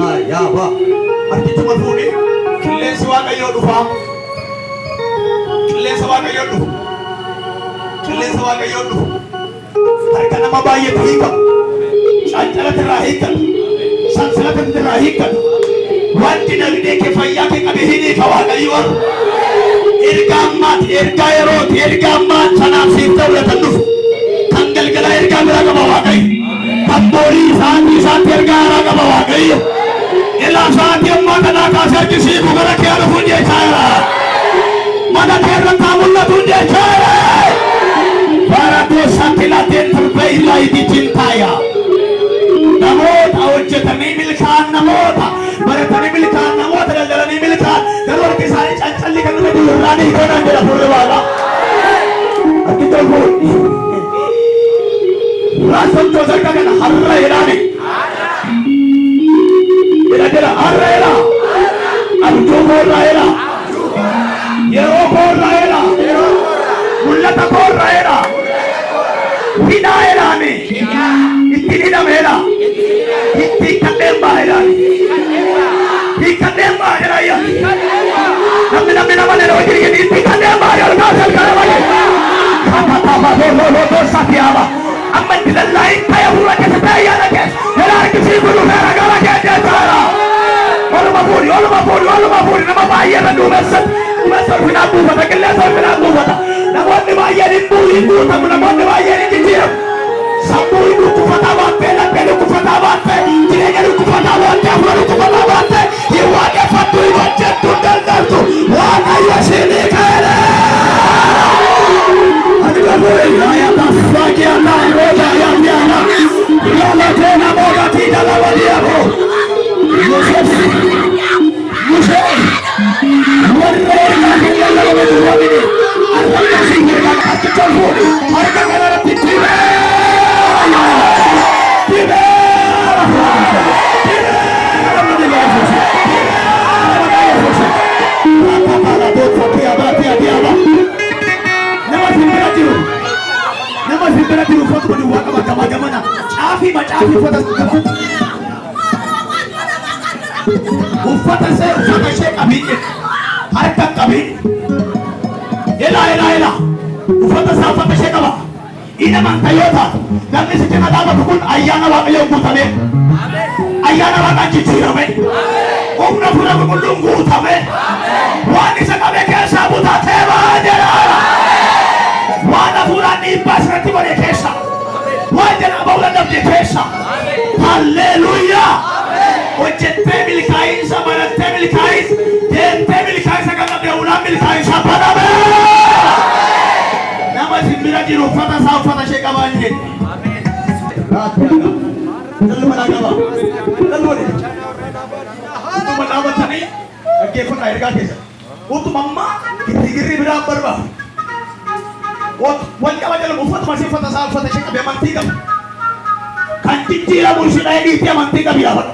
Yaaba. Arkichuma fuudhi qilleensi waaqayyoo dhufa. Qilleensa waaqayyoo dhufu. Qilleensa waaqayyoo dhufu. Harka nama baay'eetu hiikamu. Cancalata irraa hiikatu. Sansalata irraa hiikatu. Wanti nagdee kee fayyaa kee qabee hin hiika waaqayyoon. Erga ammaati, erga yerooti, erga ammaati sanaaf siif ta'u irratti dhufu. Kan galgalaa ergaa biraa qaba waaqayyo. Kan boorii isaatti ergaa haaraa qaba waaqayyo. Ilaa sa'aatii ammaa kanaa kaasee argisiisu gara kee dhufuun jechaadha. Mana kee irratti haa mul'atuun jechaadha. Baratoo saaxilateen turbee illaa itti taaya. Namoota hojjetanii milkaan namoota baratanii milkaan namoota daldalanii milkaan garuu harki isaanii cancalli kan irra jiru irraa ni hiikoodhaan jedha furri waaqa. Harki tolfuu raasaan toosarka kana har'a jedhaani. Jira har'a jedha. Abjuu koorraa jedha. Yeroo koorraa jedha. Mul'ata koorraa jedha. Hidhaa jedhaani. Ittiin hidhameedha. Ittiin kanneen baay'eedhaani. Kanneen baay'eedha. Namni nama dhala wajjin jedhi ittiin kanneen baay'ee kaasee kana baay'ee. Kaapataafaa safiyaaba. Amma itti lallaayin ta'e fuula keessa ta'e yaada keessa. Yeroo harkisii kun feera gara keessa jechaadha. Oluma fuudhi nama baay'ee irra duumessan. Duumessan finaan buufata qilleensa finaan buufata. Namoonni baay'een hin guutamu namoonni baay'een hin jijjiiramu. Sammuu hin dhukkufataa baattee laphee dhukkufataa baattee jireenya dhukkufataa baattee afura dhukkufataa baattee hin waaqeffattu hin hojjettu hin daldaltu waaqayyo siinii kaa'eera. Ati garuu yaa taasifaaki yaa roota yaa latee namoota tiidala walii aboo. Musee warra eegaa hin lallabame duwwaamini arrabna siingirraa ati tolfu harka kanarratti tibee. Uffata ishee qabiin harka qabiin ilaa uffata ishee qaba. Ina mantayyoota namni si cina dhaabatu kun ayyaana waaqayyoon guutame. Ayyaana waaqaan jijjiirame. Humna fuula qulqulluun guutame. Waan isa qabe keessaa butatee baadera. Waan hafuuraan dhiibbaa asirratti godhe keessa. Waan jalaa ba'uu dandabde keessa. Halleluuyaa. Hojjettee milkaa'insa barattee milkaa'insa deemtee milkaa'insa kan dhabde ulaan milkaa'insa baname. Nama simbira jiru uffata isaa uffata ishee qabaa hin jenne. Jaluma dhaqaba. Utuma dhaabatanii dhaggeeffadhaa ergaa keessa. Utuma ammaa girri biraan barbaadu. Wal qaba jaluma uffatuma ishee uffata isaa uffata ishee qabee amantii qabu. Kan jijjiiramu ishee dhiitii amantii qabu yaafadha.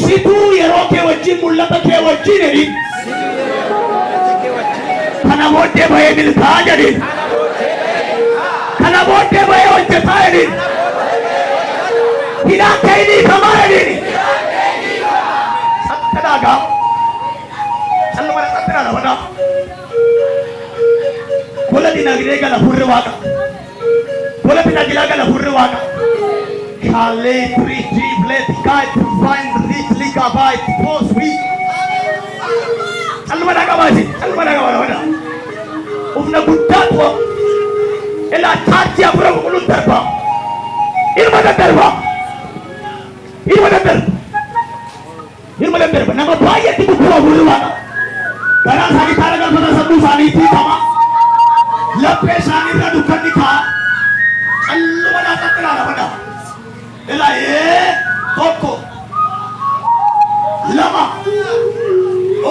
Situu yeroo kee wajjin mul'ata kee wajjin jedhi. Kana booddee bahee milkaa'aa jedhi. Kana booddee bahee hojjetaa jedhi. Hidhaan kee hin hiikamaa jedhi. Satte dhaagaa. Calluma satte dhaagaa. Gola dinagdee gala hurri waaqa. Gola dinagdee gala hurri waaqa. Kale triti blet kai find rich liga by post we. Calluma dhaagaa baasi. Calluma dhaagaa wada. Ufna guddaa tuwa. Ela taati afura qulqulluun darba. Ilma daddarba. Ilma daddarba. Nama baay'eetti bukkura hurri waaqa. Garaa isaanii taara galfata sammuu isaanii tiifama. Laphee isaanii irra dukkanni kaa'a. Calluma dhaagaa ilaala wada. Ela tokko lama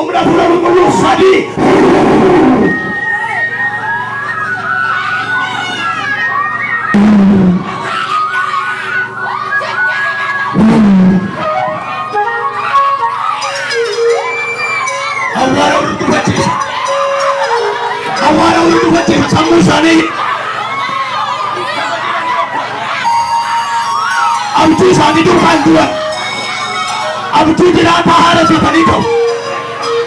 umra fuula qulqulluu sadii. Awwaara uldufachiisa sammuu isaanii. Abjuu isaanii duukaan du'an. abjuu jiraata haala sitanii ta'u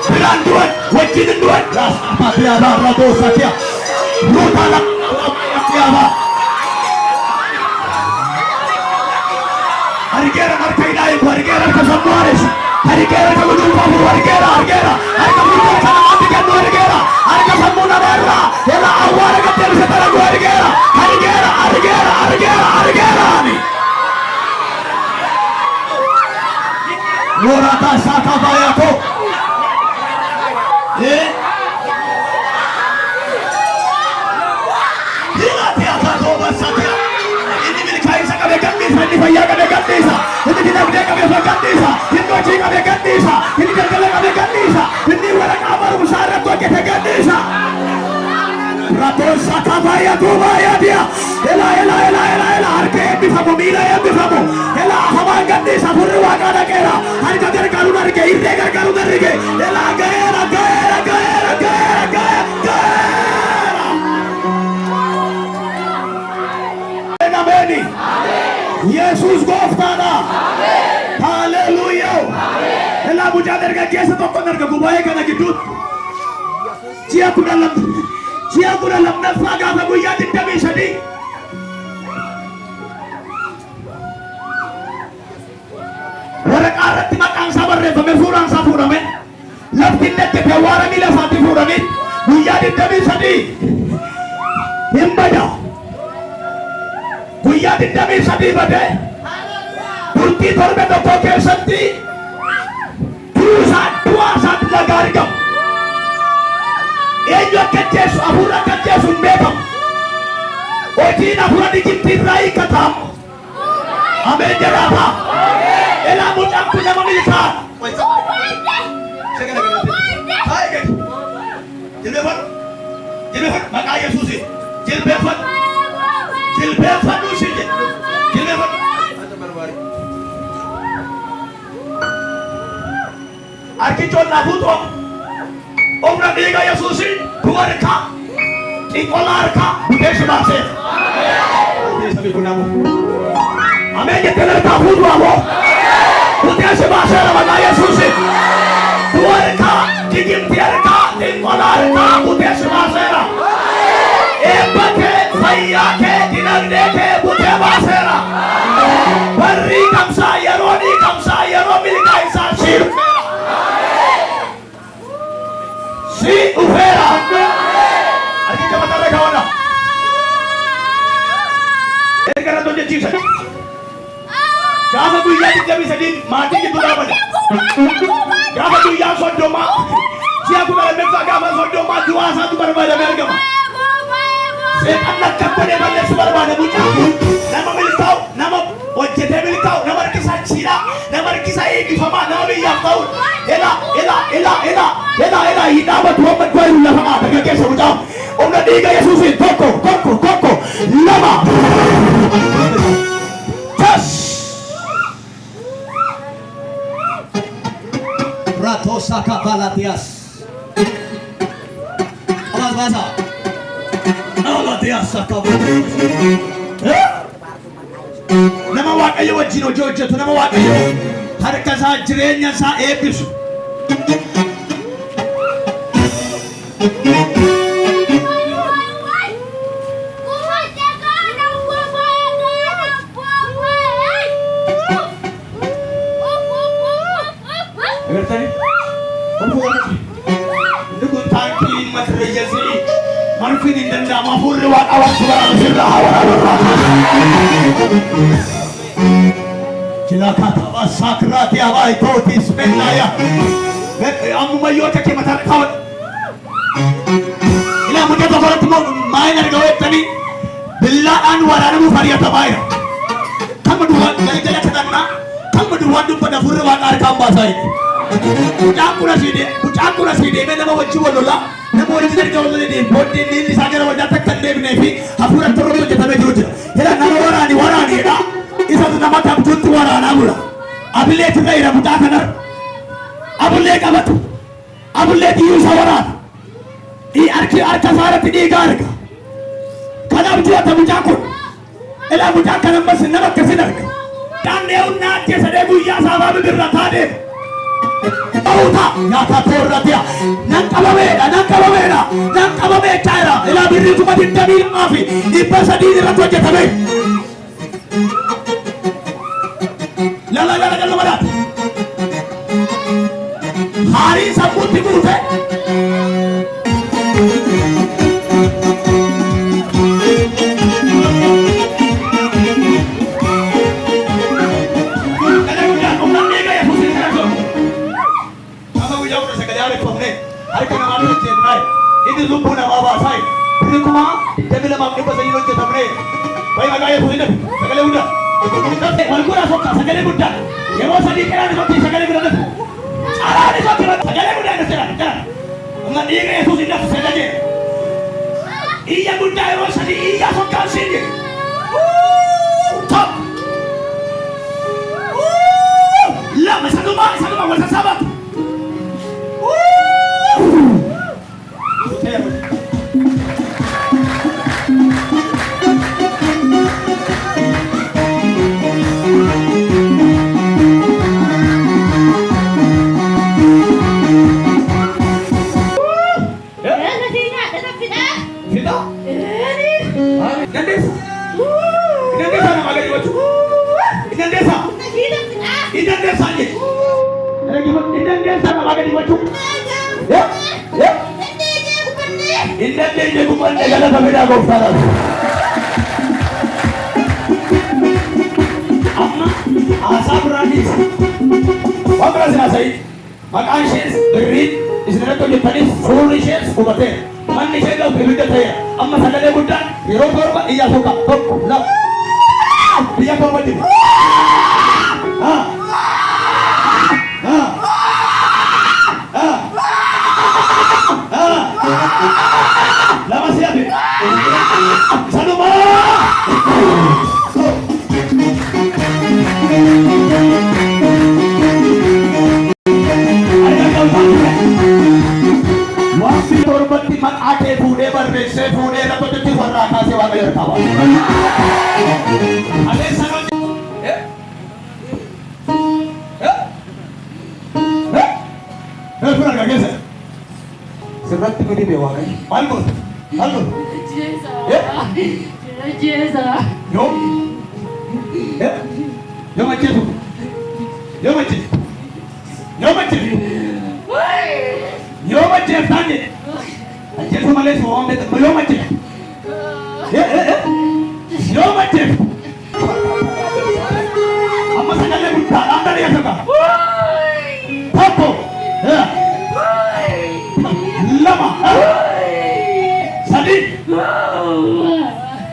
biraan du'an wajjin hin du'an raasaafiyaabaa raboosafiya ruutaala fiyaabaa argeera marka ilaahiku argeera harka sammuu haaressu argeera harka guduunfaamu argeera harka fuuldura kana maatti kennu argeera harka sammuu namaarraa ela awwaara gaddeebise dalagu argeera Morata saka bayako Hila tiaka toba satya Ini milikaisa kabe gandisa Ini faya kabe gandisa Ini dinabde kabe gandisa Ini doji kabe gandisa Ini gergele kabe gandisa Ini wala kamaru musara kwa kete gandisa Rato saka bayako baya dia Ela harke ebifamu mila ebifamu Ela haman gandisa Furru wakada kera Harka gargaru narike irre gargaru narike Ela gaera Ameni Yesus goftana Hallelujah Ela buja dargaggeessa tokko narga gubaa'ee kana gidduu ji'a kudha lammaffaa gaafa guyyaa 23 waraqaa irratti maqaan isaa barreeffame suuraan isaa fuudhame lafti inni itti awwaara miila isaatti fuudhame guyyaa 23 hin bada guyyaa 23 bade bultii torbe tokko keessatti du'aa isaatti laga argamu eenyu akka jeesu hafuura akka jeesu hin beekamu hojiin hafuura Ijiptii irraa hiikatamu ameen jedhama ela mucaan kun nama milikaa jilbeeffadhu maqaa Yesuusi jilbeeffadhu isin jilbeeffadhu harki coollaa fuuxoo Omra dhiiga Yesuusi du'a harkaa xiqqoolaa harkaa buteessi baaseef ameen jettee harkaa fuudhu amoo buteessi baaseera maqaa Yesuusi du'a harkaa Ijiptii harkaa xiqqoolaa harkaa buteessi baaseera eebba kee fayyaa kee dinagdee kee butee baaseera barri kamsaa yeroo milikaa isaa siirfeera si ufera arki kama tarre kawana ergara to jechisa gaafa guyyaa 23 maatii gidduu dhaabate gaafa guyyaa 30 ji'a 12 gaafa 30 du'aa isaatu barbaadame argama seetan akka godhee balleessu barbaade mucaa nama milkaa'u nama hojjetee milkaa'u nama harkisaa chiidhaa nama harkisaa eebbifamaa nama biyyaaf ta'uun ela hidhaabatu amma du'aa lafa qaata gaggeessa mucaa humna dhiiga Yesuusiin tokko lama tas Ratosa kabalatias amas basa alatias kabalatias nama waaqayyo wajjin hojii hojjetu nama waaqayyo harka isaa jireenya isaa eebbisu Marfin indanda mafurri wa awan subhanahu sirra wa Cilaka sakrati abai toti ismellaya ammu mayyota ke matar kawat ila mujhe to farat mo main argawetani billan waranu fariyata bayra kamdu wa jala kadanna kamdu wa dum pada furri wa kar kam basai bucakura side me nama wajji walola nama wajji dari gawlo de bodde ni sagara wajata kande bine fi afura torro jeta be jota ila nama warani da isa nama tab juntu warana bula abile tira bucakana abule kabatu abule yusa warana I arka sarati di garga kana bucata bucakun ila bucakana mas nama kasinarga Dandeuna jesade guyya saba birra tade. Auta nyata torratia. Nankabameda. Taira. Ila birri kuma dindabil afi. Ipasa di ratwa jetabe. La madat. Hari sambuti kute. Ini lumpur nama bahasa. Ini cuma jadi lemah ni bahasa Indonesia tamre. Baik agaknya tu ini. Segala muda. Walkura soka segala muda. Yang mau sadi kerana soki segala muda. Arah ni soki segala muda ni segala. Ungan dia yang tu sinda segala. Iya muda yang mau sadi iya soka sini. Top. Lama satu masa sahabat. Amma asap radis. Wabra sinasai. Makan shes berit. Isnera to jepani full shes ubate. Man ni shes lo bibida thaya. Amma sagale buta. Hero korba iya suka. La. Iya korba di. Lama siap. Satu Wasi torbati man ate fude barbe se fude rato jati warra kase waga yartawa. Ale sano Furan kagesa. Serat ko di bewa kai. Palmo. Jesa. Yo. Yo mache. Yo mache tane. Aje to male so on de yo mache. Yo mache. Amma sagale mutta andare yasaka. Papo. Lama. Sadi.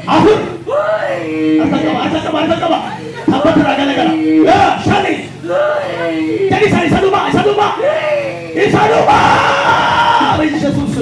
Ahur. Asakaba. Sabat raga. Ya, Sadi. Jadi sadu ma. Isadu ma. Jesus.